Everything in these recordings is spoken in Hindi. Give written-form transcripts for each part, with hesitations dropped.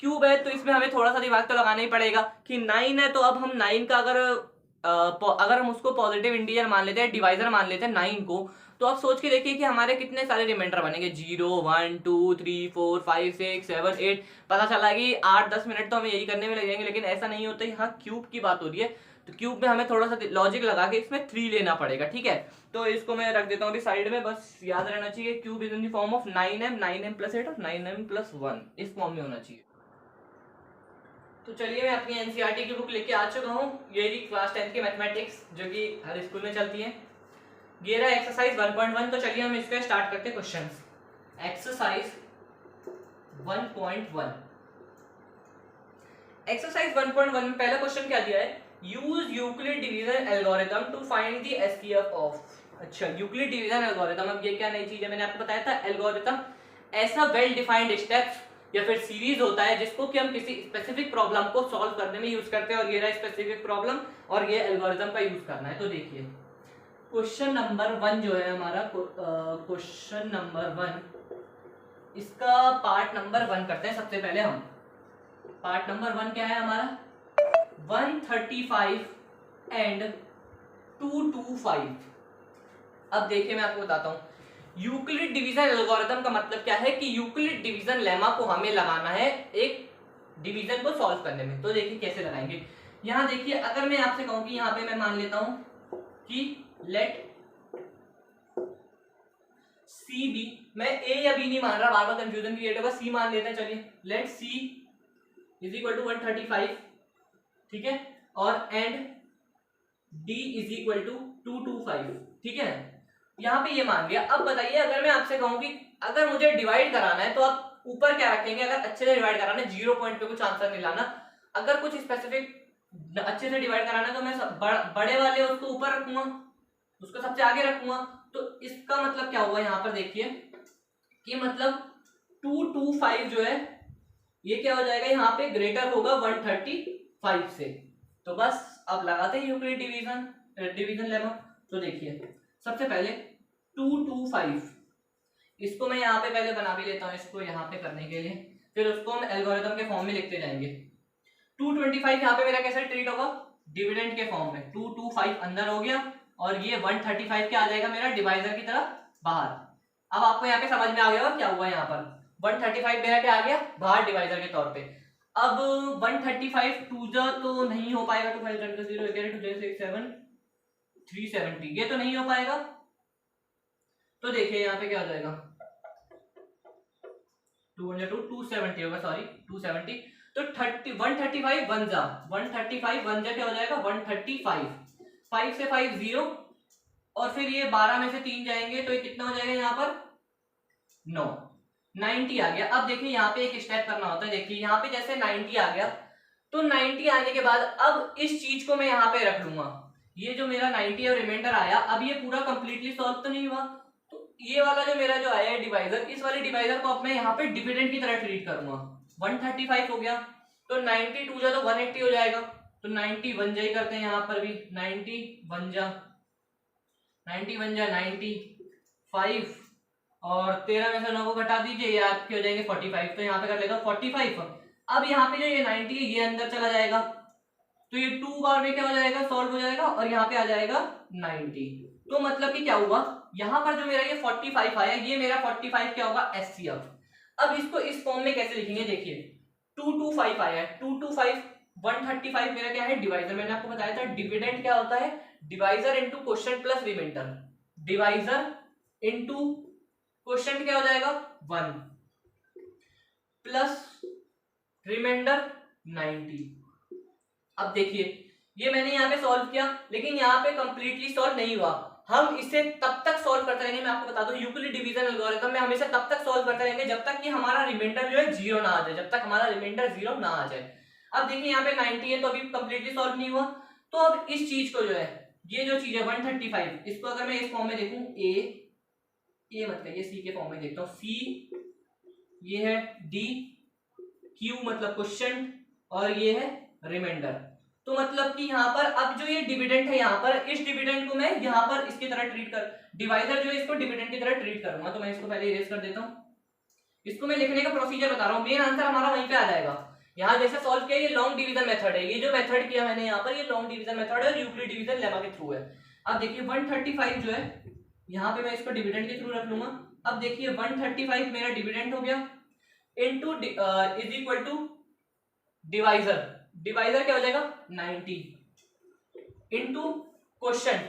क्यूब है तो इसमें हमें थोड़ा सा दिमाग तो लगाना ही पड़ेगा कि 9 है, तो अब हम 9 का अगर हम उसको पॉजिटिव इंटीजर मान लेते हैं, डिवाइजर मान लेते हैं 9 को, तो आप सोच के देखिए कि हमारे कितने सारे रिमाइंडर बनेंगे, 0 1 2 3 4 5 6 7 8। पता चला कि 8-10 मिनट तो हमें यही करने में लग जाएंगे, लेकिन ऐसा नहीं होता, यहाँ क्यूब की बात हो रही है, तो क्यूब में हमें थोड़ा सा लॉजिक लगा के इसमें 3 लेना पड़ेगा, ठीक है। तो इसको मैं रख देता हूँ अभी साइड में, बस याद रहना चाहिए cube is in the form of 9m 9m plus 8 और 9m प्लस 1, इस फॉर्म में होना चाहिए। तो चलिए मैं अपनी एनसीईआरटी की बुक लेके आ चुका हूँ, ये रही क्लास 10 की मैथमेटिक्स जो कि हर स्कूल में चलती है। ये रहा एक्सरसाइज 1.1। तो चलिए हम इसका स्टार्ट करते हैं क्वेश्चंस। एक्सरसाइज 1.1, एक्सरसाइज 1.1 में पहला क्वेश्चन क्या दिया है, use Euclid division algorithm to find the STF of. अच्छा, यूक्लिड डिवीजन एल्गोरिथम, अब ये क्या नई चीज है, मैंने आपको बताया था एल्गोरिथम ऐसा वेल डिफाइंड स्टेप्स या फिर सीरीज होता है जिसको कि हम किसी स्पेसिफिक प्रॉब्लम को सॉल्व करने में यूज करते हैं, और ये रहा स्पेसिफिक प्रॉब्लम और ये एल्गोरिथम का यूज करना है। तो देखिए क्वेश्चन नंबर 1 जो है हमारा, क्वेश्चन नंबर 1, इसका पार्ट नंबर 1 करते हैं सबसे पहले हम। पार्ट नंबर 1 क्या है हमारा, 135 एंड 225। अब देखिए मैं आपको बताता हूं, यूक्लिड डिवीजन एल्गोरिथम का मतलब क्या है कि यूक्लिड डिवीजन लेमा को हमें लगाना है एक डिवीजन को सॉल्व करने में। तो देखिए कैसे लगाएंगे, यहां देखिए अगर मैं आपसे कहूं कि यहां पे मैं मान लेता हूं कि लेट सी बी, मैं ए या बी नहीं मान रहा, बार बार कंफ्यूजन क्रिएट होगा, सी मान लेते हैं। चलिए let c is equal to 135, ठीक है, और and d is equal to 225, ठीक है, यहां पे ये मान लिया। अब बताइए अगर मैं आपसे कहूं कि अगर मुझे डिवाइड कराना है तो आप ऊपर क्या रखेंगे, अगर अच्छे से डिवाइड कराना है, 0 पॉइंट पे कुछ आंसर नहीं लाना, अगर कुछ स्पेसिफिक अच्छे से डिवाइड कराना है तो मैं बड़े वाले उसको ऊपर रखूंगा, उसको सबसे आगे रखूंगा। तो इसका मतलब क्या हुआ यहाँ पर देखिए कि मतलब 225 जो है ये क्या हो जाएगा, यहाँ पे ग्रेटर होगा 135 से। तो बस अब लगाते हैं यूक्लिड डिवीजन लेमा। तो देखिए सबसे पहले 225, इसको मैं यहाँ पे पहले बना भी लेता हूँ इसको यहाँ पे करने के लिए, फिर उसको हम एल्गोरिथम के फॉर्म में लिखते जाएंगे। 225 यहाँ पे मेरा कैसे ट्रीट होगा, डिविडेंड के फॉर्म में, 225 अंदर हो गया और ये 135 क्या आ जाएगा मेरा डिवाइजर की तरफ बाहर। अब आपको यहाँ पे समझ में आ गया क्या हुआ, यहाँ पर 135 मेरा क्या आ गया बाहर डिवाइजर के तौर पे। अब 135 टू जा तो नहीं हो पाएगा, 2 5 0 11 2 6 7 370, ये तो नहीं हो पाएगा। तो देखिए यहाँ पे क्या हो जाएगा, 270 होगा, सॉरी 270। तो 135 वन जा 135 वन जा क्या हो जाएगा 135, 5 से 5 0, और फिर ये 12 में से 3 जाएंगे तो ये कितना हो जाएगा यहाँ पर 9, 90 आ गया। अब देखिए यहाँ पे एक स्टेप करना होता है, देखिए यहाँ पे जैसे 90 आ गया, तो 90 आने के बाद अब इस चीज को मैं यहाँ पे रख लूंगा, ये जो मेरा 90 और रिमाइंडर आया, अब ये पूरा कंप्लीटली सॉल्व तो नहीं हुआ, तो ये वाला जो मेरा जो आया है डिवाइजर, इस वाले डिवाइजर को अब मैं यहाँ पे डिविडेंड की तरह ट्रीट करूंगा। 135 हो गया तो 92 जा तो 180 हो जाएगा, तो 90 वन जा ही करते हैं यहाँ पर भी, 90 वन जा 95 और 13 में से 9 को घटा दीजिए, ये आपके हो जाएंगे 45, तो यहाँ पे कर लेगा 45। अब यहाँ पे जो ये 90 है ये अंदर चला जाएगा, तो ये 2 बार में क्या हो जाएगा सॉल्व हो जाएगा, और यहाँ पे आ जाएगा 90। तो मतलब कि क्या हुआ, यहाँ पर जो मेरा ये 45 आया, ये मेरा 45 क्या होगा एचसीएफ। अब इसको इस फॉर्म में कैसे लिखेंगे, देखिए 225 आया है, 225 135 मेरा क्या है डिवाइजर, मैंने आपको बताया था डिविडेंड क्या होता है, divisor into quotient plus remainder, divisor into quotient क्या हो जाएगा 1 प्लस रिमाइंडर 90। अब देखिए ये मैंने यहाँ पे सॉल्व किया, लेकिन यहाँ पे कंप्लीटली सॉल्व नहीं हुआ, हम इसे तब तक सॉल्व करते रहेंगे, मैं आपको बता दूं यूक्लिड डिवीजन एल्गोरिथम में हमेशा तब तक सॉल्व करते रहेंगे जब तक कि हमारा रिमाइंडर जो है 0 ना आ जाए, जब तक हमारा रिमाइंडर 0 ना आ जाए। अब देखिए यहाँ पे 90 है तो अभी कंप्लीटली सॉल्व नहीं हुआ, तो अब इस चीज को जो है, ये जो चीज है 135, इसको अगर मैं इस फॉर्म में देखूं, ए मत कहिए सी के फॉर्म में देखता हूँ, सी ये है डी, क्यू मतलब क्वोशिएंट, और ये है रिमाइंडर। तो मतलब कि यहाँ पर अब जो ये डिविडेंड है, यहाँ पर इस डिविडेंड को मैं यहाँ पर इसकी तरह ट्रीट कर, डिवाइजर जो है इसको डिविडेंड की तरह ट्रीट करूंगा, तो मैं इसको पहले इरेज कर देता हूँ, इसको मैं लिखने का प्रोसीजर बता रहा हूँ, मेन आंसर हमारा वहीं पे आ जाएगा। यहाँ जैसे सॉल्व किया, ये लॉन्ग डिवीजन मेथड है, ये जो मेथड किया मैंने यहाँ पर, ये लॉन्ग डिवीजन मेथड है और यूक्लिड डिवीजन लेमा के थ्रू है। अब देखिए 135 जो है, यहाँ पे मैं इसको डिविडेंड के थ्रू रख लूंगा। अब देखिए 135 मेरा डिविडेंड हो गया, into is equal to divisor, divisor क्या हो जाएगा 90, इनटू क्वोशंट,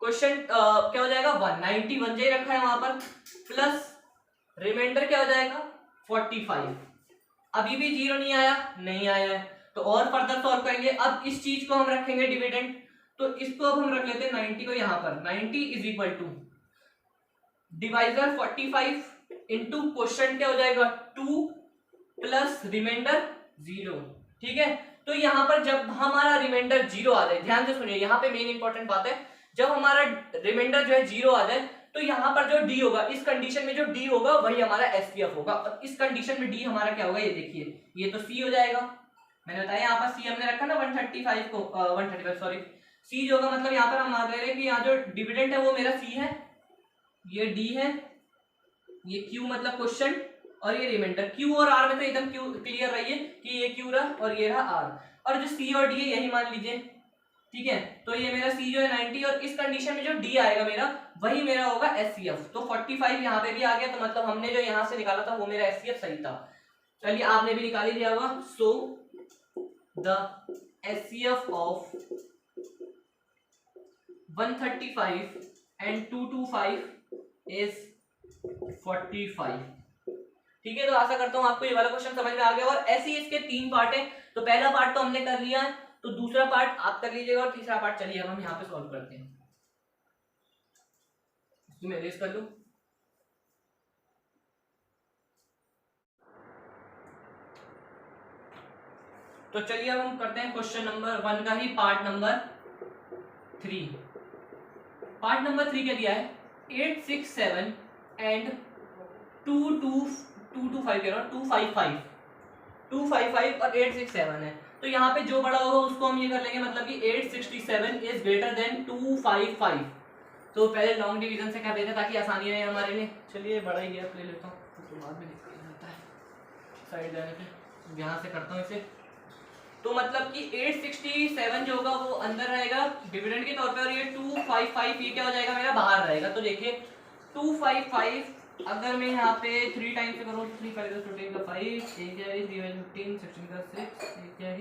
क्वोशंट क्या हो जाएगा 190, 1 जे रखा है वहां पर, प्लस रिमाइंडर क्या हो जाएगा 45। अभी भी जीरो नहीं आया, नहीं आया है, तो और फर्दर सॉल्व करेंगे। अब इस चीज को हम रखेंगे डिविडेंड, तो इसको अब हम रख लेते हैं 90 को यहाँ पर, 90 is equal to divisor 45 into quotient क्या हो जाएगा 2 प्लस रिमाइंडर 0। ठीक है, तो यहाँ पर जब हमारा रिमाइंडर 0 आ जाए, ध्यान से सुनिए, यहाँ पे मेन इंपॉर्टेंट बात है, जब हमारा रिमाइंडर जो है 0 आ जाए, तो यहाँ पर जो डी होगा, इस कंडीशन में जो डी होगा वही हमारा एसपीएफ होगा। और इस कंडीशन में डी हमारा क्या होगा, ये देखिए, ये तो सी हो जाएगा, मैंने बताया यहाँ पर सी हमने रखा ना 135 को 135 सॉरी, सी जो होगा, मतलब यहाँ पर हम मान रहे हैं कि यहाँ जो डिविडेंड है वो मेरा सी है, ये डी है, ये क्यू मतलब क्वेश्चन, और ये रिमाइंडर। क्यू और आर में तो एकदम क्यू क्लियर रहिए कि ये क्यू रहा और ये रहा आर, और जो सी और डी है यही मान लीजिए। ठीक है, तो ये मेरा सी जो है 90, और इस कंडीशन में जो डी आएगा मेरा वही मेरा होगा एचसीएफ। तो 45 यहाँ पे भी आ गया, तो मतलब हमने जो यहाँ से निकाला था वो मेरा एचसीएफ सही था। चलिए आपने भी निकाल ही दिया होगा। So the HCF of 135 and 225 is 45। ठीक है, तो आशा करता हूँ आपको ये वाला क्वेश्चन समझ में आ गया। और ऐसे ही इसके 3 पार्ट है, तो पहला पार्ट तो हमने कर लिया है, तो दूसरा पार्ट आप कर लीजिएगा, और तीसरा पार्ट चलिए अब हम यहाँ पे सॉल्व करते हैं। इसको मैं रेस कर लूं। तो चलिए अब हम करते हैं क्वेश्चन नंबर 1 का ही पार्ट नंबर 3। पार्ट नंबर 3 क्या दिया है, 867 एंड 225 कह रहा हूं, 255 और 867 है। तो यहाँ पे जो बड़ा होगा उसको हम ये कर लेंगे, मतलब कि 867 इज ग्रेटर देन 255। तो पहले लॉन्ग डिवीजन से कर देते हैं ताकि आसानी रहे हमारे लिए। चलिए बड़ा ही गैप ले लेता हूँ, तो बाद में निकल जाता है साइड जाने पे। यहाँ से करता हूँ इसे, तो मतलब कि 867 जो होगा वो अंदर रहेगा डिविडेंड के तौर पे, और ये 255 ये क्या हो जाएगा मेरा बाहर रहेगा। तो देखिए 255 अगर मैं यहाँ पे 3 टाइम्स से करूँ, 3 5 15 का 5, एक है 3 15 16 का 6, एक है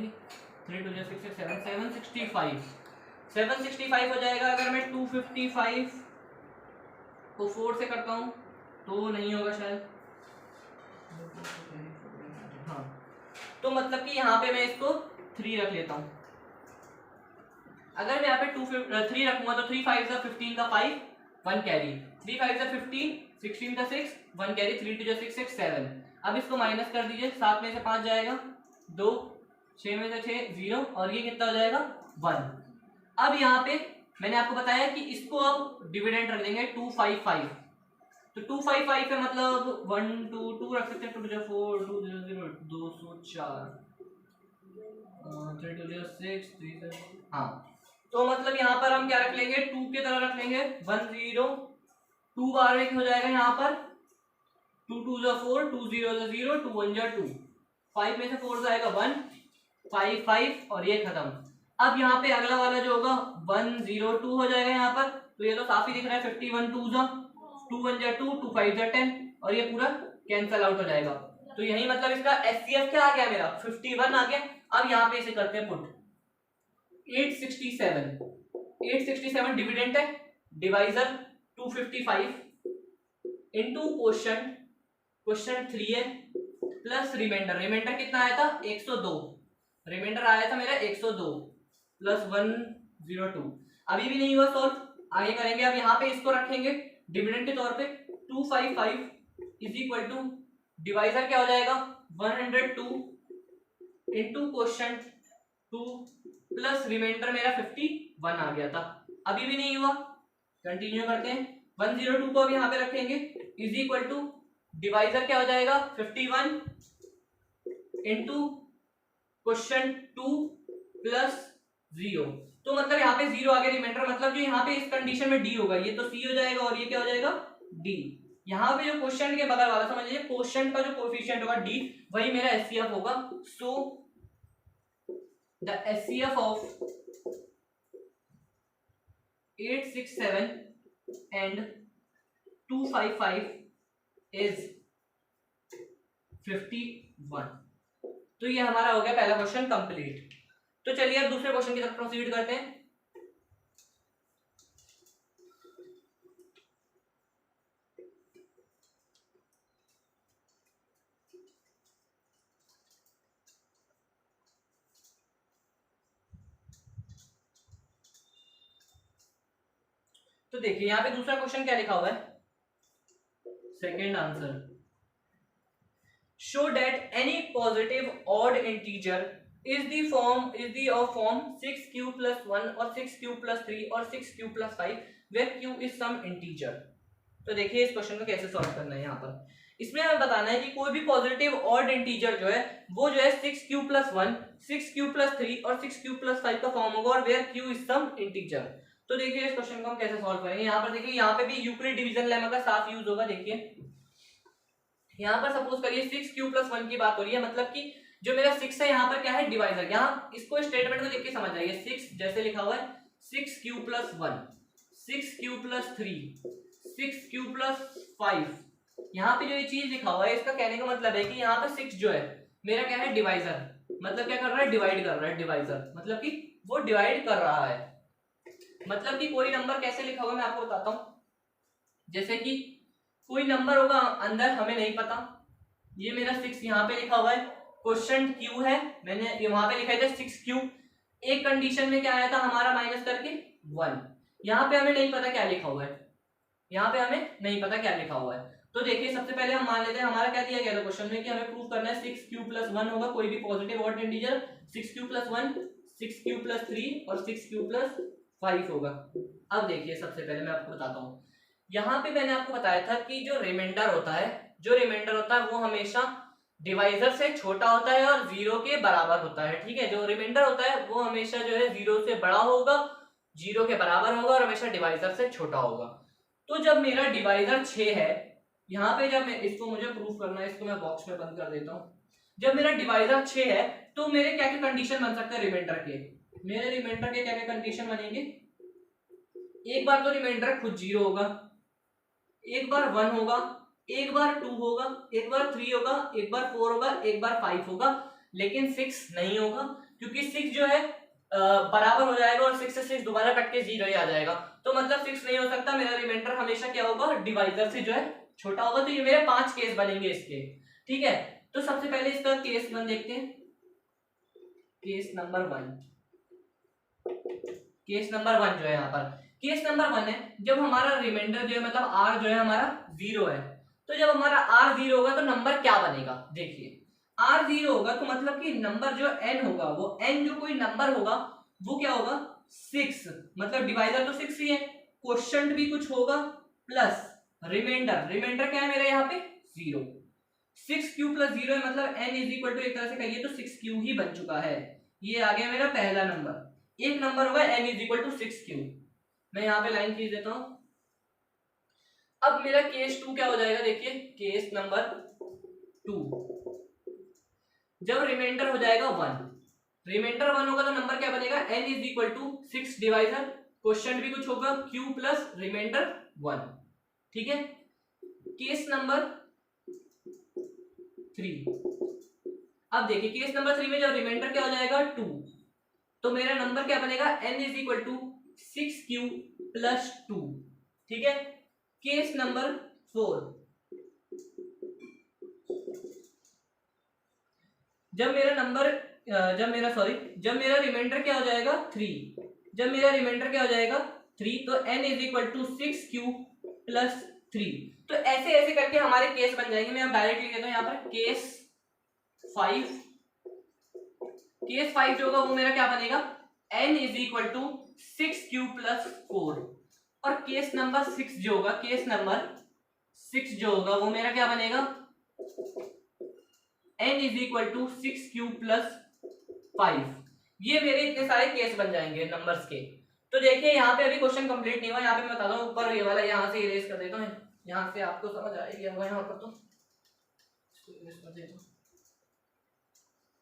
3 2 6 6 7 765 हो जाएगा। अगर मैं 255 को 4 से करता हूँ तो नहीं होगा शायद, हाँ, तो मतलब कि यहाँ पे मैं इसको 3 रख लेता हूँ। अगर मैं यहाँ पे 3 रखूंगा तो 3 5 15 का 5 1 कैरी, 3 5 15 16 का 6 1 कैरी, 3 2 6 6 7। अब इसको माइनस कर दीजिए, 7 में से 5 जाएगा 2, 6 में से 6 0, और ये कितना हो जाएगा 1। अब यहाँ पे मैंने आपको बताया कि इसको अब डिविडेंड रख देंगे 255, तो 255 का मतलब 1 2 2 रख सकते हैं, 2 2 4 2 0 204 3 2 6 3 हाँ, तो मतलब यहाँ पर हम क्या रख लेंगे 2 की तरह रख लेंगे 1 0, 2 बार में हो जाएगा यहाँ पर 2 2 4 2 0 0 2 1 2, 5 में से 4 जाएगा 1 5 5, और ये खत्म। अब यहाँ पे अगला वाला जो होगा 1 0 2 हो जाएगा यहाँ पर, तो ये तो साफ ही दिख रहा है 51 2 2 1 2 2 5 10, और ये पूरा कैंसल आउट हो जाएगा। तो यही मतलब इसका एचसीएफ क्या आ गया मेरा 51 आ गया। अब यहाँ पे इसे करते हैं पुट, 867 डिविडेंड है, डिवाइजर 255 इनटू क्वेश्चन 3 है, प्लस रिमाइंडर कितना आया था 102, रिमाइंडर आया था मेरा 102 प्लस 102। अभी भी नहीं हुआ सॉल्व, आगे करेंगे। अब यहाँ पे इसको रखेंगे डिविडेंड के तौर पे 255 इज इक्वल टू डिवाइजर क्या हो जाएगा 102 इंटू क्वेश्चन 2 प्लस रिमाइंडर मेरा 51 आ गया था। अभी भी नहीं हुआ, कंटिन्यू करते हैं। 102 को अब यहाँ पे रखेंगे इज इक्वल टू डिवाइजर क्या हो जाएगा 51 इंटू क्वेश्चन 2 प्लस 0, तो मतलब यहाँ पे 0 आ गया रिमाइंडर, मतलब जो यहाँ पे इस कंडीशन में डी होगा ये तो सी हो जाएगा, और ये क्या हो जाएगा डी। यहाँ पे जो क्वेश्चन के बगल वाला समझ लीजिए, क्वेश्चन का जो कोएफिशिएंट होगा डी, वही मेरा एचसीएफ होगा। So the HCF of 867 and 255 is 51। तो ये हमारा हो गया पहला क्वेश्चन कंप्लीट। तो चलिए अब दूसरे क्वेश्चन की तरफ प्रोसीड करते हैं। तो देखिए यहाँ पे दूसरा क्वेश्चन क्या लिखा हुआ है, second answer, show that any positive odd integer is the of form 6q plus 1 और 6q plus 3 और 6q plus 5 where q is some integer। तो देखिए इस क्वेश्चन को कैसे सॉल्व करना है। यहाँ पर इसमें हमें बताना है कि कोई भी पॉजिटिव ऑड इंटीजर जो है वो जो है 6q plus 1, 6q plus 3 और 6q plus 5 का फॉर्म होगा और where q is some integer। तो देखिए इस क्वेश्चन को हम कैसे सॉल्व करेंगे। यहाँ पर देखिए यहाँ पे भी यूक्लिड डिवीजन लेमा का साफ यूज होगा। देखिए यहाँ पर सपोज करिए 6q plus 1 की बात हो रही है, मतलब कि जो मेरा 6 है यहाँ पर क्या है, डिवाइजर। यहाँ इसको स्टेटमेंट को देख के समझ जाइए, 6 जैसे लिखा हुआ है 6q plus 1, 6q plus 3, 6q plus 5। यहाँ पे जो ये चीज लिखा हुआ है इसका कहने का मतलब है कि यहाँ पर 6 जो है मेरा क्या है, डिवाइजर। मतलब क्या कर रहा है, डिवाइड कर रहा है। डिवाइजर मतलब कि वो डिवाइड कर रहा है। मतलब कि कोई नंबर कैसे लिखा हुआ है मैं आपको बताता हूँ। जैसे कि कोई नंबर होगा अंदर, हमें नहीं पता, ये मेरा 6 यहाँ पे लिखा हुआ है, क्वेश्चन क्यू है, मैंने वहां पे लिखा था 6q। एक कंडीशन में क्या आया था हमारा माइनस करके 1। यहाँ पे हमें नहीं पता क्या लिखा हुआ है, यहाँ पे हमें नहीं पता क्या लिखा हुआ है। तो देखिए सबसे पहले हम मान लेते हैं हमारा क्या दिया गया था क्वेश्चन में कि हमें प्रूव करना है 6q plus 1 होगा कोई भी positive odd integer, 6q plus 1, 6q plus 3 और 6q plus 5 होगा। अब देखिए सबसे पहले मैं आपको बताता हूँ, यहाँ पे मैंने आपको बताया था कि जो रिमाइंडर होता है वो हमेशा डिवाइजर से छोटा होता है और 0 के बराबर होता है। ठीक है, जो रिमाइंडर होता है वो हमेशा जो है 0 से बड़ा होगा, 0 के बराबर होगा और हमेशा डिवाइजर से छोटा होगा। तो जब मेरा डिवाइजर 6 है, यहाँ पे जब मैं इसको मुझे प्रूफ करना है, इसको मैं बॉक्स में बंद कर देता हूँ। जब मेरा डिवाइजर 6 है तो मेरे क्या क्या कंडीशन बन सकते हैं रिमाइंडर के, मेरे रिमाइंडर के क्या क्या कंडीशन बनेंगे। एक बार तो रिमाइंडर खुद 0 होगा, एक बार 1 होगा, एक बार 2 होगा, एक बार 3 होगा, एक बार 4 होगा, एक बार 5 होगा, लेकिन 6 नहीं होगा क्योंकि 6 जो है बराबर हो जाएगा और 6 से 6 दोबारा कट के 0 ही आ जाएगा। तो मतलब 6 नहीं हो सकता, मेरा रिमाइंडर हमेशा क्या होगा, डिवाइजर से जो है छोटा होगा। तो ये मेरे 5 केस बनेंगे इसके। ठीक है, तो सबसे पहले इसका केस 1 देखते हैं। केस नंबर 1, केस नंबर 1 जो है यहाँ पर केस नंबर 1 है, जब हमारा रिमाइंडर जो है मतलब r जो है हमारा 0 है। तो जब हमारा r 0 होगा तो नंबर क्या बनेगा, देखिए r 0 होगा तो मतलब कि नंबर जो n होगा वो n जो कोई नंबर होगा वो क्या होगा 6, मतलब डिवाइजर तो 6 ही है, क्वोशिएंट भी कुछ होगा प्लस रिमाइंडर क्या है मेरा यहाँ पे 0। 6q plus 0 है, मतलब n इज इक्वल टू एक तरह से कहिए तो 6q ही बन चुका है। ये आ गया मेरा पहला नंबर। एक नंबर होगा n is equal to 6q। मैं यहाँ पे लाइन खींच देता हूं। अब मेरा केस 2 क्या हो जाएगा, देखिए केस नंबर 2, जब रिमाइंडर हो जाएगा 1, रिमाइंडर 1 होगा तो नंबर क्या बनेगा, n is equal to 6 divisor, quotient भी कुछ होगा q प्लस रिमाइंडर 1। ठीक है, केस नंबर 3। अब देखिए केस नंबर 3 में जब रिमाइंडर क्या हो जाएगा 2, तो मेरा नंबर क्या बनेगा, n is equal to 6q plus 2। ठीक है, केस नंबर 4, जब मेरा रिमाइंडर क्या हो जाएगा 3, जब मेरा रिमाइंडर क्या हो जाएगा 3, तो n is equal to 6q plus 3। तो ऐसे ऐसे करके हमारे केस बन जाएंगे। मैं डायरेक्ट लिख देता हूं यहाँ पर केस 5। केस 5 जो होगा वो मेरा क्या बनेगा, n is equal to 6q plus 4। और केस नंबर 6 जो होगा, केस नंबर 6 जो होगा वो मेरा क्या बनेगा, n is equal to 6q plus 5। ये मेरे इतने सारे केस बन जाएंगे नंबर्स के। तो देखिए यहाँ पे अभी क्वेश्चन कंप्लीट नहीं हुआ, यहाँ पे मैं बताता हूँ ऊपर ये वाला यहाँ से इरेज कर देता हूँ। यहाँ से आपको समझ आ गया होगा यहाँ पर। तो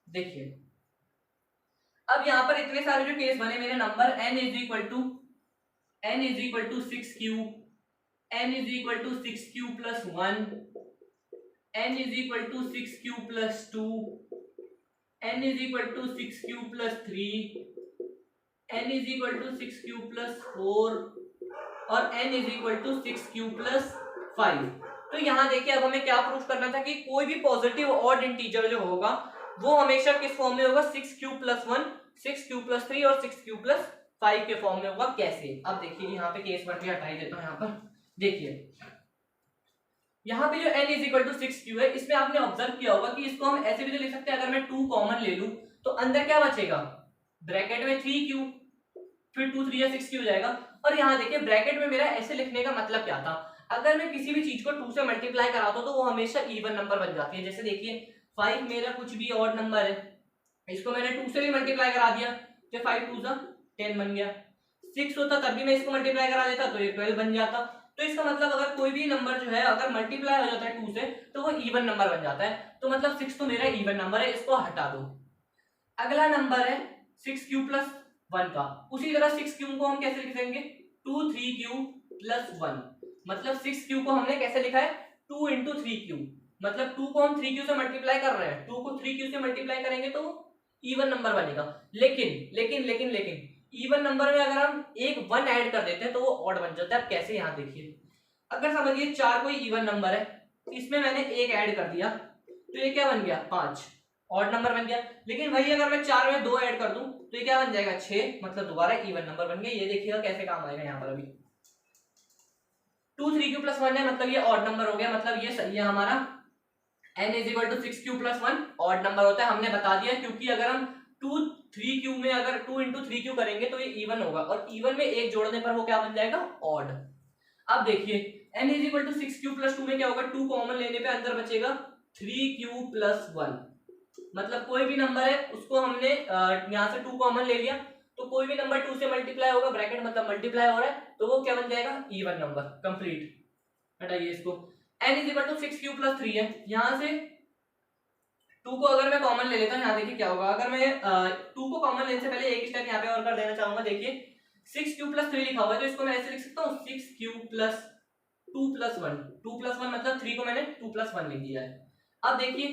देखिए अब यहाँ पर इतने सारे जो केस बने मेरे number n is equal to 6q, n is equal to 6q plus 1, n is equal to 6q plus 2, n is equal to 6q plus 3, n is equal to 6q plus 4 और n is equal to 6q plus 5। तो यहाँ देखिए अब हमें क्या प्रूफ करना था कि कोई भी पॉजिटिव ऑड इंटीजर जो होगा वो हमेशा किस फॉर्म में होगा, 6q प्लस 1, 6q प्लस 3 और 6q प्लस 5 के फॉर्म में होगा। कैसे, अब देखिए यहाँ पे केस वन भी हटाई देता हूँ। यहाँ पर देखिए यहाँ पे जो n is equal to 6q है, इसमें आपने ऑब्जर्व किया होगा कि इसको हम ऐसे भी तो लिख सकते हैं, अगर मैं 2 कॉमन ले लूं तो अंदर क्या बचेगा, ब्रैकेट में 3q, फिर 2 3 या 6q हो जाएगा। और यहाँ देखिए ब्रैकेट में मेरा ऐसे लिखने का मतलब क्या था, अगर मैं किसी भी चीज को 2 से मल्टीप्लाई कराता हूं तो वो हमेशा इवन नंबर बन जाती है। जैसे देखिए 5 मेरा कुछ भी ऑड नंबर है, इसको मैंने 2 से भी मल्टीप्लाई करा दिया तो 5 2 10 बन गया। 6 होता तब भी मैं इसको मल्टीप्लाई करा देता तो ये 12 बन जाता। तो इसका मतलब अगर कोई भी नंबर जो है अगर मल्टीप्लाई हो जाता है 2 से तो वो इवन नंबर बन जाता है। तो मतलब 6 तो मेरा इवन नंबर है, इसको हटा दो। अगला नंबर है 6q प्लस 1 का, उसी तरह 6q को हम कैसे लिख देंगे, 2 3q प्लस 1। मतलब 6q को हमने कैसे लिखा है, 2 इंटू 3q। मतलब 2 को हम 3q से मल्टीप्लाई कर रहे हैं, 2 को 3q से मल्टीप्लाई करेंगे तो इवन नंबर बनेगा। लेकिन लेकिन लेकिन लेकिन इवन नंबर में अगर हम एक 1 ऐड कर देते हैं तो वो ऑड बन जाता है। अब कैसे, यहाँ देखिए अगर समझिए 4 कोई इवन नंबर है, इसमें मैंने 1 ऐड कर दिया तो ये क्या बन गया, 5, ऑड नंबर बन गया। लेकिन वही अगर मैं 4 में 2 ऐड कर दूं तो ये क्या बन जाएगा, 6, मतलब दोबारा इवन नंबर बन गया। ये देखिएगा कैसे काम आएगा यहाँ पर। अभी 2 3q प्लस 1 है, मतलब ये ऑड नंबर हो गया, मतलब ये सही है हमारा। n is equal to 6q plus 1 odd number होता है, हमने बता दिया, क्योंकि अगर हम 2 3q में अगर 2 इंटू 3q करेंगे तो ये इवन होगा, और इवन में एक जोड़ने पर वो क्या बन जाएगा, ऑड। अब देखिए n is equal to 6q plus 2 में क्या होगा, 2 कॉमन लेने पे अंदर बचेगा 3q प्लस 1। मतलब कोई भी नंबर है उसको हमने यहाँ से 2 कॉमन ले लिया तो कोई भी नंबर 2 से मल्टीप्लाई होगा, ब्रैकेट मतलब मल्टीप्लाई हो रहा है तो वो क्या बन जाएगा, इवन नंबर। कंप्लीट, हटाइए इसको। n is equal to 6q plus 3 है, यहाँ से 2 को अगर मैं कॉमन ले लेता हूँ, यहाँ देखिए क्या होगा, अगर मैं 2 को कॉमन लेने से पहले एक स्टेप यहाँ पे और कर देना चाहूंगा। देखिए 6q प्लस 3 लिखा हुआ है तो इसको मैं ऐसे लिख सकता हूँ 6q प्लस 2 प्लस 1। 2 प्लस 1 मतलब 3 को मैंने 2 प्लस 1 लिख दिया है। अब देखिए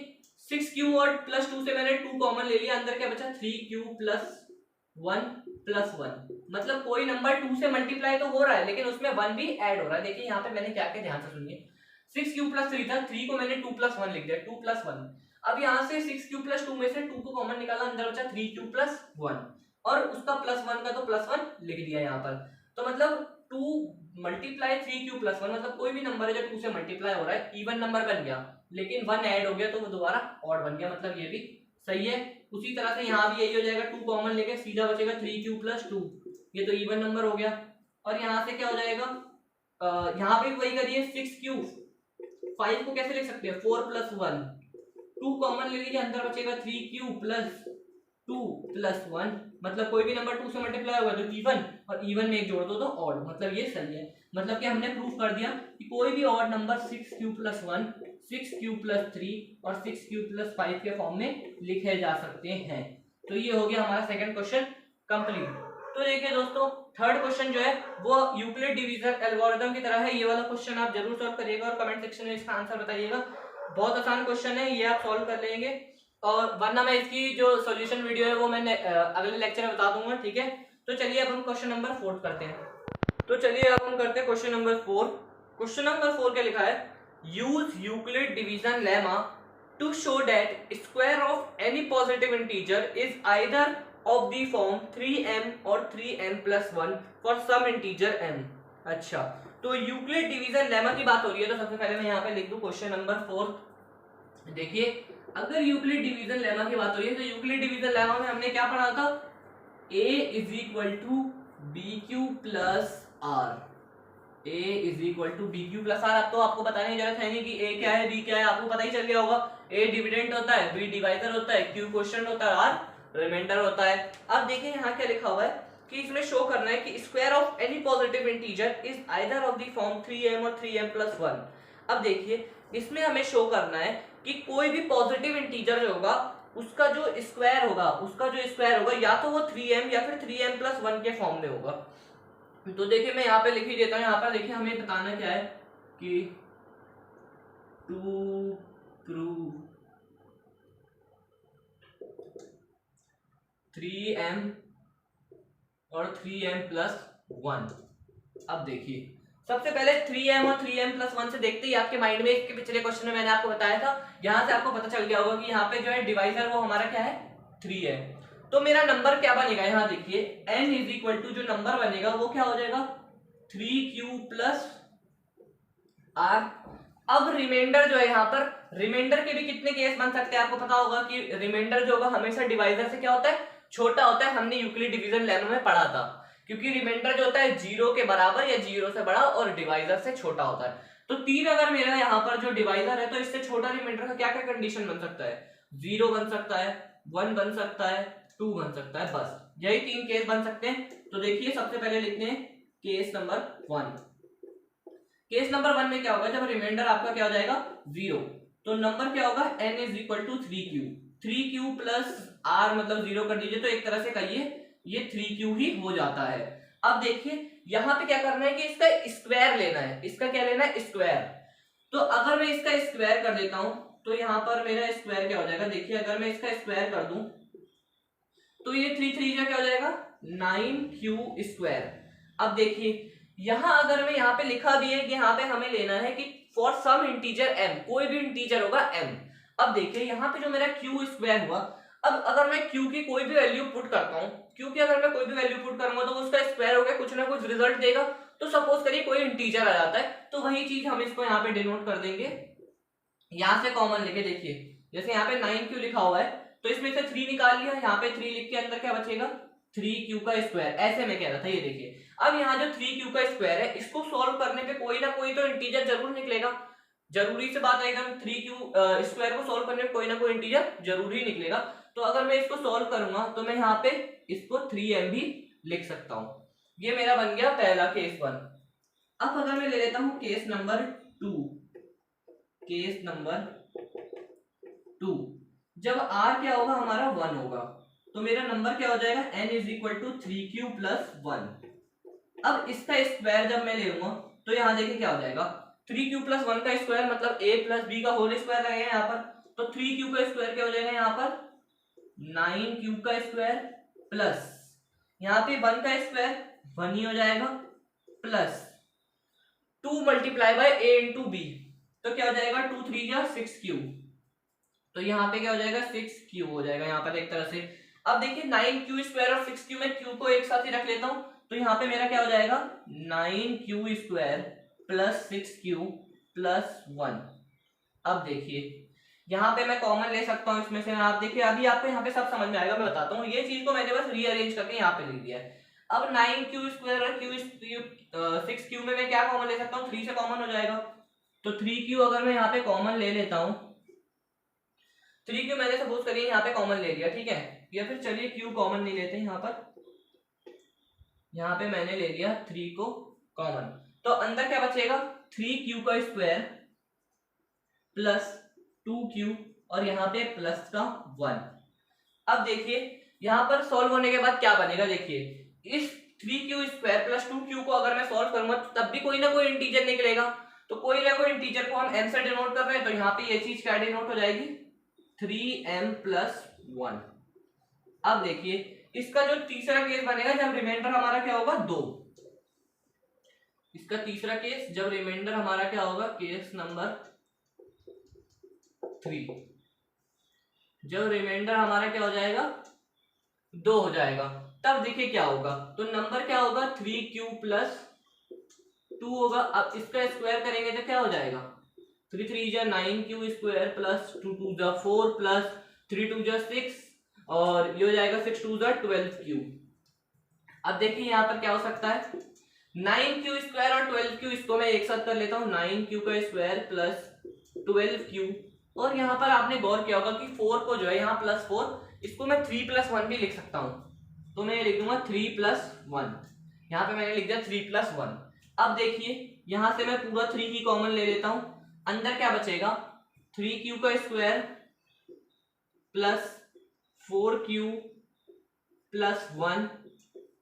6q और प्लस 2 से मैंने 2 कॉमन ले लिया, अंदर क्या बचा 3q प्लस 1 प्लस 1। मतलब कोई नंबर 2 से मल्टीप्लाई तो हो रहा है लेकिन उसमें 1 भी ऐड हो रहा है। देखिए यहाँ पे मैंने क्या किया, ध्यान से सुनिए। 6q प्लस 3 था, 3 को मैंने 2 प्लस 1 लिख दिया, 2 प्लस 1। अब यहाँ से 6q प्लस 2 में से 2 को कॉमन निकाला, अंदर बचा 3q प्लस 1 और उसका प्लस 1 का तो प्लस 1 लिख दिया यहाँ पर। तो मतलब 2 मल्टीप्लाई 3q प्लस 1, मतलब कोई भी नंबर है जो 2 से मल्टीप्लाई हो रहा है इवन नंबर बन गया, लेकिन 1 ऐड हो गया तो वो दोबारा ऑड बन गया, मतलब ये भी सही है। उसी तरह से यहाँ भी यही हो जाएगा, 2 कॉमन लेके सीधा बचेगा 3q प्लस 2, ये तो इवन नंबर हो गया। और यहाँ से क्या हो जाएगा, यहाँ पे वही करिए 6q, 5 को कैसे लिख सकते हैं 4 प्लस 1, 2 कॉमन ले लीजिए, अंदर बचेगा 3q प्लस 2 प्लस 1। मतलब कोई भी नंबर 2 से मल्टीप्लाई होगा तो इवन, और इवन में एक जोड़ दो तो ऑड, मतलब ये सही है। मतलब कि हमने प्रूफ कर दिया कि कोई भी odd number 6q plus 1, 6q plus 3 और 6q प्लस 5 के फॉर्म में लिखे जा सकते हैं। तो ये हो गया हमारा सेकंड क्वेश्चन कंप्लीट। तो देखिए दोस्तों थर्ड क्वेश्चन जो है वो यूक्लिड डिवीजन एल्गोरिथम की तरह है। ये वाला क्वेश्चन आप जरूर सॉल्व करिएगा और कमेंट सेक्शन में इसका आंसर बताइएगा। बहुत आसान क्वेश्चन है, ये आप सॉल्व कर लेंगे, और वरना मैं इसकी जो सॉल्यूशन वीडियो है वो मैं अगले लेक्चर में बता दूंगा, ठीक है। तो चलिए अब हम क्वेश्चन नंबर 4 करते हैं। तो चलिए अब हम करते हैं क्वेश्चन नंबर 4। क्वेश्चन नंबर 4 क्या लिखा है, use Euclid division lemma to show that square of any positive integer is either of the form 3m और 3m plus 1 for some integer m। अच्छा, तो यूक्लिड डिवीजन लेमा की बात हो रही है, तो सबसे पहले मैं यहाँ पे लिख दूं क्वेश्चन नंबर 4। देखिए अगर यूक्लिड डिवीजन लेमा की बात हो रही है तो यूक्लिड डिवीजन लेमा में हमने क्या पढ़ा था, a is equal to b q plus r, a is equal to b q plus r. अब तो आपको बताने की जरूरत है नहीं कि a क्या है b क्या है, आपको पता ही चल गया होगा। a डिविडेंड होता है, b डिवाइजर होता है, q क्वोशिएंट होता है, r रिमाइंडर होता है। अब देखिए यहाँ क्या लिखा हुआ है कि इसमें शो करना है कि square of any positive integer is either of the form 3m और 3m+1। अब देखिए इसमें हमें शो करना है कि कोई भी पॉजिटिव इंटीजर जो होगा उसका जो स्क्वायर होगा या तो वो 3m या फिर 3m+1 के फॉर्म में होगा। तो देखिए मैं यहाँ पे लिख ही देता हूँ। यहाँ पर देखिए हमें बताना क्या है कि टू प्रूव 3m और 3m+1। अब देखिए सबसे पहले 3m और 3m+1 से देखते ही आपके माइंड में इसके पिछले क्वेश्चन में मैंने आपको बताया था, यहाँ से आपको पता चल गया होगा कि यहाँ पे जो है डिवाइजर वो हमारा क्या है 3 है। तो मेरा नंबर क्या बनेगा, यहाँ देखिए n इज इक्वल टू जो नंबर बनेगा वो क्या हो जाएगा 3q + r। अब रिमाइंडर जो है यहाँ पर रिमाइंडर के भी कितने केस बन सकते हैं आपको पता होगा कि रिमाइंडर जो होगा हमेशा डिवाइजर से क्या होता है छोटा होता है। हमने यूक्लिड डिवीजन लेनो में पढ़ा था, क्योंकि रिमाइंडर जो होता है 0 के बराबर या 0 से बड़ा और डिवाइजर से छोटा होता है। तो 3 अगर मेरा यहाँ पर जो डिवाइजर है तो इससे छोटा रिमाइंडर का क्या क्या कंडीशन बन सकता है, 0 बन सकता है, 1 बन सकता है, 2 बन सकता है, बस यही 3 केस बन सकते हैं। तो देखिए सबसे पहले लिखते हैं केस नंबर 1। केस नंबर 1 में क्या होगा, जब रिमाइंडर आपका क्या हो जाएगा 0 तो नंबर क्या होगा n is equal to 3q + r मतलब 0 कर दीजिए तो एक तरह से कहिए ये 3q ही हो जाता है। अब देखिए यहाँ पे क्या करना है कि इसका स्क्वायर लेना है। इसका क्या लेना है स्क्वायर। तो अगर मैं इसका स्क्वायर कर देता हूं तो यहाँ पर मेरा स्क्वायर क्या हो जाएगा, देखिए अगर मैं इसका स्क्वायर कर दूं तो ये 3 3 क्या हो जाएगा 9q²। अब देखिए यहाँ अगर मैं यहाँ पे लिखा भी है कि यहाँ पे हमें लेना है कि फॉर सम इंटीजर m, कोई भी इंटीजर होगा m। अब देखिए यहाँ पे जो मेरा q² हुआ, अब अगर मैं q की कोई भी वैल्यू पुट करता हूँ, q की अगर मैं कोई भी वैल्यू पुट करूंगा तो उसका स्क्वायर होगा कुछ ना कुछ रिजल्ट देगा। तो सपोज करिए कोई इंटीजर आ जाता है तो वही चीज हम इसको यहाँ पे डिनोट कर देंगे, यहाँ से कॉमन लेके। देखिए जैसे यहाँ पे 9q लिखा हुआ है तो इसमें से 3 निकाल लिया, यहाँ पे 3 लिख के अंदर क्या बचेगा 3q²। ऐसे मैं कह रहा था, ये देखिए अब यहाँ जो 3q² है इसको सॉल्व करने पे कोई ना कोई तो इंटीजर जरूर निकलेगा। जरूरी से बात है एकदम, 3q² को सॉल्व करने पे कोई ना कोई इंटीजर जरूर ही निकलेगा। तो अगर मैं इसको सॉल्व करूंगा तो मैं यहाँ पे इसको 3m भी लिख सकता हूँ। ये मेरा बन गया पहला केस 1। अब अगर मैं ले लेता हूँ केस नंबर 2, केस नंबर 2 जब r क्या होगा हमारा 1 होगा तो मेरा नंबर क्या हो जाएगा n is equal to 3q + 1। अब इसका स्क्वायर जब मैं ले लूंगा तो यहाँ देखिए क्या हो जाएगा 3q + 1 का स्क्वायर मतलब a + b का होल स्क्वायर लगेगा यहाँ पर। तो 3q का स्क्वायर क्या हो जाएगा यहाँ पर 9q² प्लस यहाँ पे 1 का स्क्वायर 1 ही हो जाएगा प्लस 2 × a × b तो क्या हो जाएगा 2 3 या 6q। तो यहाँ पे क्या हो जाएगा 6q हो जाएगा यहाँ पर एक तरह से। अब देखिए 9q² और 6q में q को एक साथ ही रख लेता हूँ तो यहाँ पे मेरा क्या हो जाएगा 9q² + 6q + 1। अब देखिए यहाँ पे मैं कॉमन ले सकता हूँ इसमें से। आप देखिए अभी आपको यहाँ पे सब समझ में आएगा, मैं बताता हूँ। ये चीज को मैंने बस रीअरेंज करके यहाँ पे लिख दिया है। अब 9q² और 6q में मैं क्या कॉमन ले सकता हूँ 3 से कॉमन हो जाएगा। तो 3q अगर मैं यहाँ पे कॉमन ले लेता हूँ, 3q मैंने सपोज करिए यहाँ पे कॉमन ले लिया, ठीक है, या फिर चलिए q कॉमन नहीं लेते यहाँ पर, यहाँ पे मैंने ले लिया 3 को कॉमन। तो अंदर क्या बचेगा 3q² प्लस 2q और यहाँ पे प्लस का 1। अब देखिए यहाँ पर सॉल्व होने के बाद क्या बनेगा, देखिए इस 3q² प्लस 2q को अगर मैं सॉल्व करूंगा तब भी कोई ना कोई इंटीजर निकलेगा। तो कोई ना कोई इंटीजर को हम m से डिनोट कर रहे हैं तो यहाँ पे ये चीज क्या डिनोट हो जाएगी 3m+1। अब देखिए इसका जो तीसरा केस बनेगा जब रिमाइंडर हमारा क्या होगा 2। इसका तीसरा केस जब रिमाइंडर हमारा क्या होगा केस नंबर 3, जब रिमाइंडर हमारा क्या हो जाएगा 2 हो जाएगा तब देखिए क्या होगा। तो नंबर क्या होगा 3q + 2 होगा। अब इसका स्क्वायर करेंगे तो क्या हो जाएगा 3 3 = 9q² प्लस 2 2 = 4 प्लस 3 2 = 6 और ये हो जाएगा 6 2 = 12q। अब देखिए यहाँ पर क्या हो सकता है 9q² और 12q, इसको मैं एक साथ कर लेता हूँ 9q² प्लस 12q। और यहाँ पर आपने गौर किया होगा कि 4 को जो है यहाँ +4 इसको मैं 3 + 1 भी लिख सकता हूँ। तो मैं लिख दूंगा 3+1। यहाँ पे मैंने लिख दिया 3+1। अब देखिए यहां से मैं पूरा 3 की कॉमन ले लेता हूं, अंदर क्या बचेगा 3q का square plus 4q plus 1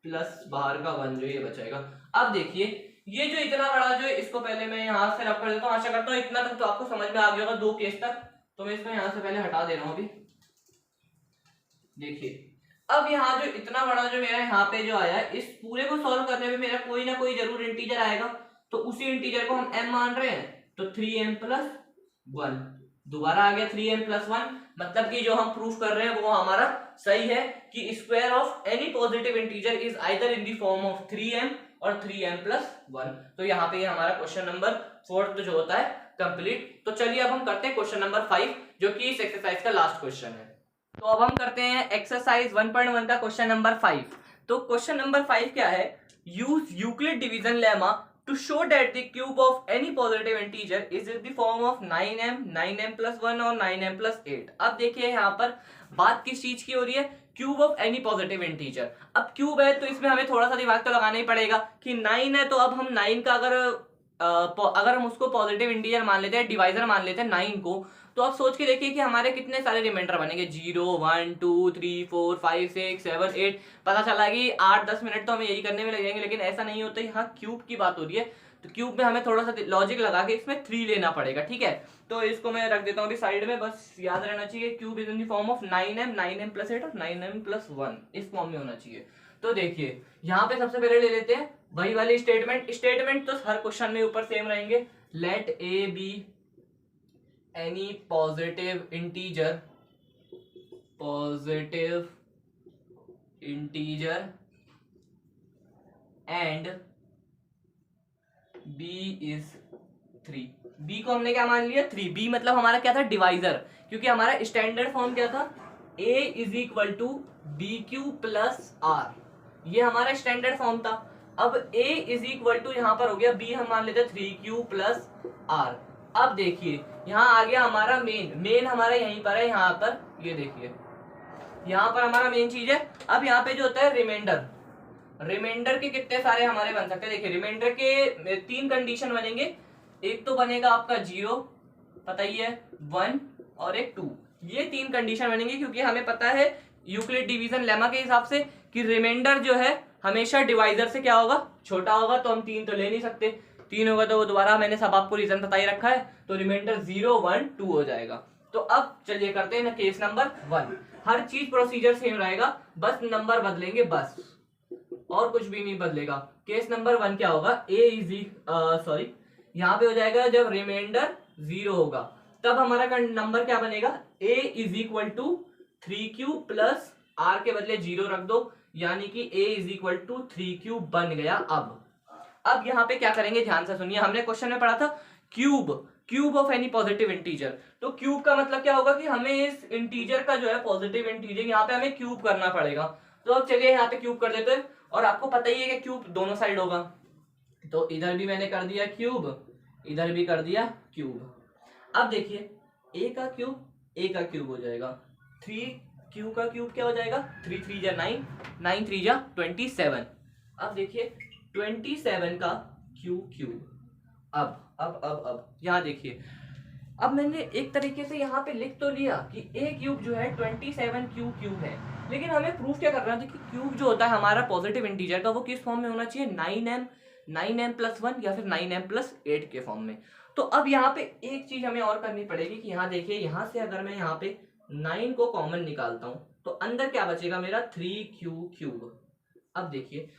plus बाहर का 1 जो ये बचेगा। अब देखिए ये जो इतना बड़ा जो है इसको पहले मैं यहां से रब कर देता हूं। आशा करता हूं इतना तक तो आपको समझ में आ गया होगा 2 केस तक। तो मैं इसको यहां से पहले हटा दे रहा हूं। अभी देखिए अब यहाँ जो इतना बड़ा जो मेरा यहाँ पे जो आया इस पूरे को सॉल्व करने में मेरा कोई ना कोई जरूर इंटीजर आएगा, तो उसी इंटीजर को हम m मान रहे हैं तो 3m+1 दोबारा आ गया 3m+1। मतलब कि जो हम प्रूफ कर रहे हैं वो हमारा सही है कि square of any positive integer is either in the form of 3m और 3m+1। तो यहाँ पे हमारा क्वेश्चन नंबर 4 जो होता है कंप्लीट। तो चलिए अब हम करते हैं क्वेश्चन नंबर 5 जो कि इस एक्सरसाइज का लास्ट क्वेश्चन है। तो अब हम करते हैं एक्सरसाइज 1.1 का क्वेश्चन नंबर 5। तो क्वेश्चन नंबर 5 क्या है, use Euclid division lemma to show that the cube of any positive integer is in the form of 9m 9m+1 और 9m+8। अब देखिए यहाँ पर बात किस चीज की हो रही है, cube of any positive integer. अब क्यूब है तो इसमें हमें थोड़ा सा दिमाग तो लगाना ही पड़ेगा कि 9 है, तो अब हम 9 का अगर हम उसको पॉजिटिव इंटीजर मान लेते हैं, डिवाइजर मान लेते हैं 9 को, तो आप सोच के देखिए कि हमारे कितने सारे रिमाइंडर बनेंगे 0 1 2 3 4 5 6 7 8। पता चला कि 8-10 मिनट तो हमें यही करने में लग जाएंगे, लेकिन ऐसा नहीं होता। यहाँ क्यूब की बात हो रही है तो क्यूब में हमें थोड़ा सा लॉजिक लगा के इसमें 3 लेना पड़ेगा, ठीक है। तो इसको मैं रख देता हूँ अभी साइड में, बस याद रहना चाहिए cube is in the form of 9m 9m+8 और 9m+1 इस फॉर्म में होना चाहिए। तो देखिए यहाँ पे सबसे पहले ले लेते हैं वही वाली स्टेटमेंट तो हर क्वेश्चन में ऊपर सेम रहेंगे। Let a be any positive integer and b is 3। b को हमने क्या मान लिया 3। b मतलब हमारा क्या था डिवाइजर, क्योंकि हमारा स्टैंडर्ड फॉर्म क्या था a = bq + r, ये हमारा स्टैंडर्ड फॉर्म था। अब a = यहाँ पर हो गया b हम मान लेते 3q + r। अब देखिए यहाँ आ गया हमारा मेन हमारा यहीं पर है, यहाँ पर ये देखिए यहाँ पर हमारा मेन चीज है। अब यहाँ पे जो होता है रिमाइंडर के कितने सारे हमारे बन सकते हैं। देखिए रिमाइंडर के 3 कंडीशन बनेंगे, एक तो बनेगा आपका 0 पता ही है, 1 और एक 2। ये 3 कंडीशन बनेंगे क्योंकि हमें पता है यूक्लिड डिवीजन लेमा के हिसाब से कि रिमाइंडर जो है हमेशा डिवाइजर से क्या होगा छोटा होगा, तो हम 3 तो ले नहीं सकते, 3 होगा तो वो दोबारा मैंने सब आपको रीजन बता ही रखा है, तो रिमाइंडर 0 1 2 हो जाएगा। तो अब चलिए करते हैं ना केस नंबर 1। हर चीज प्रोसीजर सेम रहेगा, बस नंबर बदलेंगे बस, और कुछ भी नहीं बदलेगा। केस नंबर 1 क्या होगा, यहाँ पे हो जाएगा जब रिमाइंडर 0 होगा तब हमारा नंबर क्या बनेगा, a = 3q + r के बदले 0 रख दो, यानी कि a = 3q बन गया। अब यहाँ पे क्या करेंगे ध्यान से सुनिए, हमने क्वेश्चन में पढ़ा था cube of any positive integer. तो क्यूब का मतलब क्या होगा कि हमें इस इंटीजर का जो है पॉजिटिव इंटीजर यहाँ पे हमें क्यूब करना पड़ेगा। तो अब चलिए यहाँ पे क्यूब कर देते हैं, और आपको पता ही है कि क्यूब दोनों साइड होगा, तो इधर भी मैंने कर दिया क्यूब, इधर भी कर दिया क्यूब। अब देखिए a का क्यूब हो जाएगा, 3q का क्यूब क्या हो जाएगा, 3 3 जा 9, 9 3 जा 27। अब देखिए 27 का क्यूब। अब यहाँ देखिए, अब मैंने एक तरीके से यहाँ पे लिख तो लिया कि a क्यूब जो है 27q क्यूब है, लेकिन हमें प्रूफ क्या करना था कि क्यूब जो होता है हमारा पॉजिटिव इंटीजर का वो किस फॉर्म में होना चाहिए, 9m+1 या फिर 9m+8 के फॉर्म में। तो अब यहाँ पे एक चीज हमें और करनी पड़ेगी कि यहाँ देखिए यहाँ से अगर मैं यहाँ पे 9 को कॉमन निकालता हूँ तो अंदर क्या बचेगा मेरा 3q3। अब देखिए,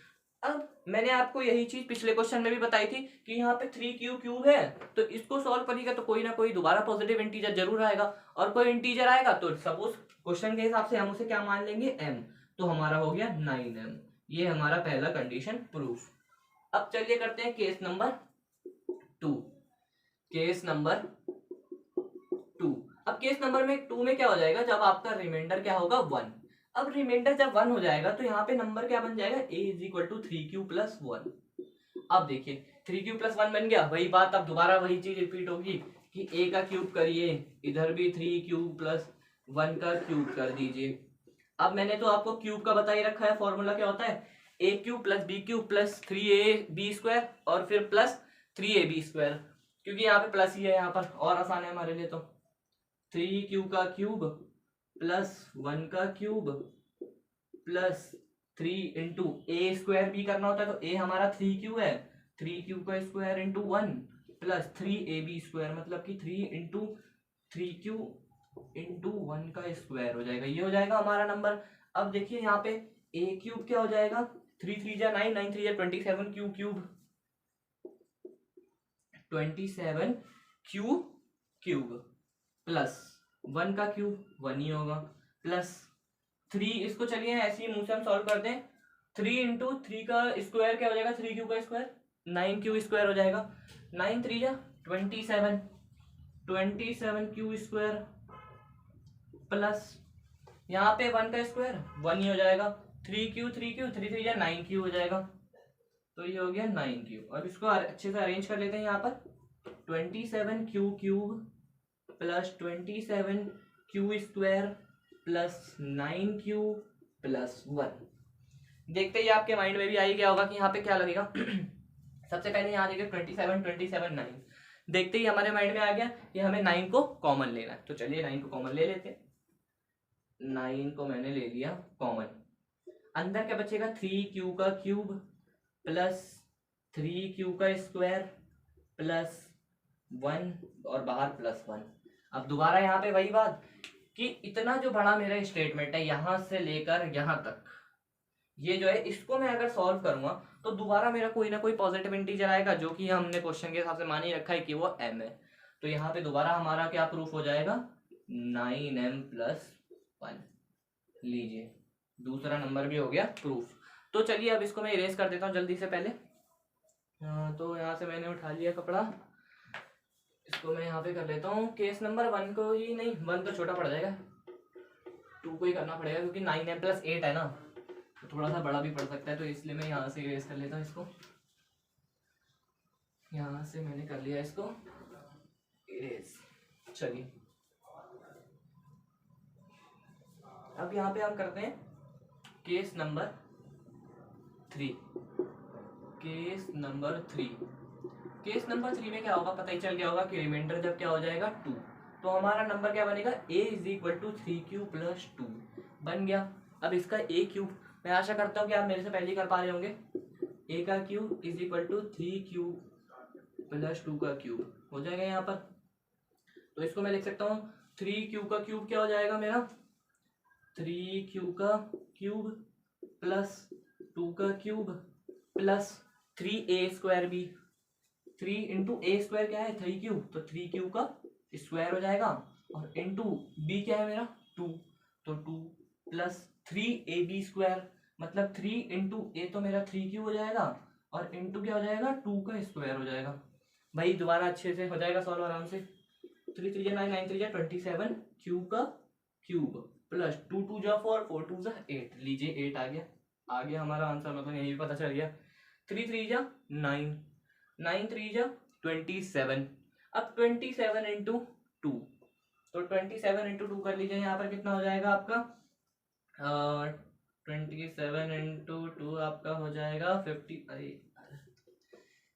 अब मैंने आपको यही चीज पिछले क्वेश्चन में भी बताई थी कि यहाँ पे 3q3 है, तो इसको सॉल्व करिएगा तो कोई ना कोई दोबारा पॉजिटिव इंटीजर जरूर आएगा, और कोई इंटीजर आएगा तो सपोज क्वेश्चन के हिसाब से हम उसे क्या मान लेंगे m, तो हमारा हो गया 9m। ये हमारा पहला कंडीशन प्रूफ। अब चलिए करते हैं केस नंबर 2। अब केस नंबर 2 में क्या हो जाएगा, जब आपका रिमाइंडर क्या होगा 1। अब रिमाइंडर जब 1 हो जाएगा तो यहाँ पे नंबर क्या बन जाएगा, a = 3q + 1। अब देखिए 3q + 1 बन गया, वही बात अब दोबारा वही चीज रिपीट होगी कि a का क्यूब करिए, इधर भी 3q + 1 का क्यूब कर दीजिए। अब मैंने तो आपको क्यूब का बता ही रखा है, फॉर्मूला क्या होता है, a cube plus b cube plus 3ab² और फिर प्लस 3ab², क्योंकि यहाँ पे प्लस ही है, यहाँ पर और आसान है हमारे लिए। तो 3q का क्यूब प्लस 1 का क्यूब प्लस 3 इंटू a² भी करना होता है, तो a हमारा 3q है, 3q का स्क्वायर इंटू 1 प्लस 3ab², मतलब कि 3 इंटू 3q इंटू 1 का स्क्वायर हो जाएगा, ये हो जाएगा हमारा नंबर। अब देखिए यहाँ पे a क्यूब क्या हो जाएगा, 3 3 जा 9, 9 3 जा 27 q cube, 27 q cube plus 1 का क्यूब 1 ही होगा, प्लस 3, इसको चलिए ऐसे ही मुंह से हम सॉल्व कर दें, 3 इंटू 3 का स्क्वायर क्या हो जाएगा, 3q का स्क्वायर 9q² हो जाएगा, 9 3 जा 27, 27q² प्लस यहाँ पे 1 का स्क्वायर 1 ही हो जाएगा, 3q 3 3 जा 9q हो जाएगा, तो ये हो गया 9q। और इसको अच्छे से अरेंज कर लेते हैं, यहाँ पर 27q cube plus 27q² plus 9q plus 1। देखते ही आपके माइंड में भी आई गया होगा कि यहाँ पे क्या लगेगा। सबसे पहले यहाँ देखिए 27 27 9, देखते ही हमारे माइंड में आ गया कि हमें 9 को कॉमन लेना है, तो चलिए 9 को कॉमन ले लेते हैं। 9 को मैंने ले लिया कॉमन, अंदर क्या बचेगा, 3q का क्यूब प्लस 3q का स्क्वायर प्लस 1 और बाहर प्लस 1। अब दोबारा यहाँ पे वही बात कि इतना जो बड़ा मेरा स्टेटमेंट है यहाँ से लेकर यहाँ तक, ये जो है इसको मैं अगर सॉल्व करूंगा तो दोबारा मेरा कोई ना कोई पॉजिटिव इंटीजर आएगा, जो कि हमने क्वेश्चन के हिसाब से मान ही रखा है कि वो m है। तो यहाँ पे दोबारा हमारा क्या प्रूफ हो जाएगा, 9m प्लस 1। लीजिए दूसरा नंबर भी हो गया प्रूफ। तो चलिए अब इसको मैं इरेज कर देता हूँ जल्दी से पहले। तो यहाँ से मैंने उठा लिया कपड़ा, इसको मैं यहाँ पे कर लेता हूँ। केस नंबर 1 को ही नहीं, 1 तो छोटा पड़ जाएगा, 2 को ही करना पड़ेगा क्योंकि 9m प्लस 8 है ना, तो थोड़ा सा बड़ा भी पड़ सकता है, तो इसलिए मैं यहाँ से इरेज कर लेता हूँ इसको। यहाँ से मैंने कर लिया इसको इरेज। चलिए अब यहाँ पे हम करते हैं case number 3। Case number 3, case number 3 में क्या होगा पता ही चल गया होगा कि रिमाइंडर जब क्या हो जाएगा 2, तो हमारा नंबर क्या बनेगा, a = 3q + 2 बन गया। अब इसका a क्यूब, मैं आशा करता हूँ कि आप मेरे से पहले ही कर पा रहे होंगे, a का क्यूब = 3q + 2 का क्यूब हो जाएगा यहाँ पर। तो इसको मैं लिख सकता हूँ 3q का क्यूब क्या हो जाएगा मेरा, 3q का क्यूब प्लस 2 का क्यूब प्लस 3a² भी, 3 इंटू a² क्या है 3q, तो 3q का स्क्वायर हो जाएगा, और इंटू b क्या है मेरा 2, तो 2 प्लस 3ab², मतलब 3 इंटू a तो मेरा 3q हो जाएगा, और इंटू क्या हो जाएगा 2 का स्क्वायर हो जाएगा। भाई दोबारा अच्छे से हो जाएगा सॉल्व आराम से। 3 3 9 9 3 27 q का क्यूब प्लस 2 2 4 4 2 8। लीजिए 8 आ गया हमारा आंसर, मतलब यही भी पता चल गया। 3 3 9 9 3 27। अब 27 इंटू 2, तो 27 इंटू 2 कर लीजिए, यहाँ पर कितना हो जाएगा आपका 27 इंटू 2 आपका हो जाएगा 50। अरे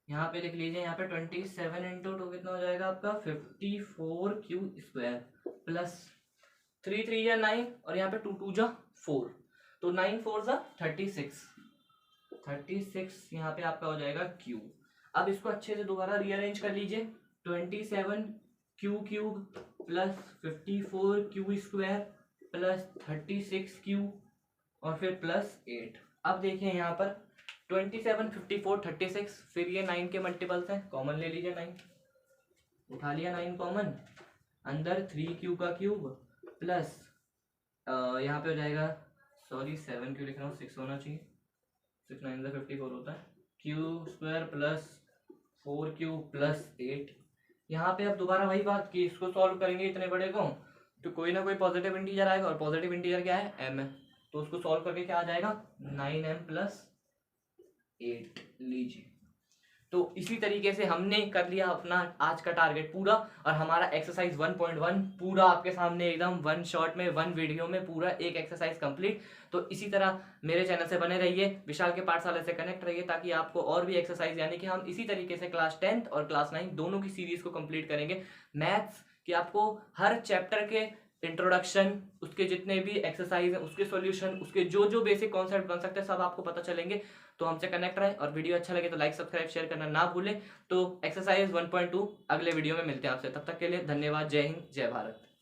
यहाँ पे लिख लीजिए, यहाँ पे 27 इंटू 2 कितना हो जाएगा आपका 54q² प्लस 3 3 9 और यहाँ पे 2 2 4, तो 9 4 36, 36 यहाँ पे आपका हो जाएगा q। अब इसको अच्छे से दोबारा रीअरेंज कर लीजिए, 27q cube plus 54q² plus 36q और फिर प्लस 8। अब देखिए यहाँ पर 27 54 36, फिर ये 9 के मल्टीपल्स हैं, कॉमन ले लीजिए 9, उठा लिया 9 कॉमन, अंदर 3q का क्यूब प्लस यहाँ पे हो जाएगा, सॉरी 7 क्यों लिख रहा हूँ, 6 होना चाहिए, 6 9 54 होता है, q² प्लस 4q प्लस 8। यहाँ पे अब दोबारा वही बात कि इसको सॉल्व करेंगे इतने बड़े को, तो कोई ना कोई पॉजिटिव इंटीजर आएगा, और पॉजिटिव इंटीजर क्या है m है, तो उसको सॉल्व करके क्या आ जाएगा 9m प्लस 8। लीजिए तो इसी तरीके से हमने कर लिया अपना आज का टारगेट पूरा, और हमारा एक्सरसाइज 1.1 पूरा आपके सामने एकदम वन शॉट में, वन वीडियो में पूरा एक एक्सरसाइज कंप्लीट। तो इसी तरह मेरे चैनल से बने रहिए, विशाल के पाठशाला से कनेक्ट रहिए, ताकि आपको और भी एक्सरसाइज, यानी कि हम इसी तरीके से क्लास 10th और क्लास 9 दोनों की सीरीज को कंप्लीट करेंगे। मैथ्स कि आपको हर चैप्टर के इंट्रोडक्शन, उसके जितने भी एक्सरसाइज है, उसके सॉल्यूशन, उसके जो जो बेसिक कॉन्सेप्ट बन सकते हैं सब आपको पता चलेंगे। तो हमसे कनेक्ट रहे, और वीडियो अच्छा लगे तो लाइक सब्सक्राइब शेयर करना ना भूलें। तो एक्सरसाइज 1.2 अगले वीडियो में मिलते हैं आपसे, तब तक के लिए धन्यवाद। जय हिंद, जय भारत।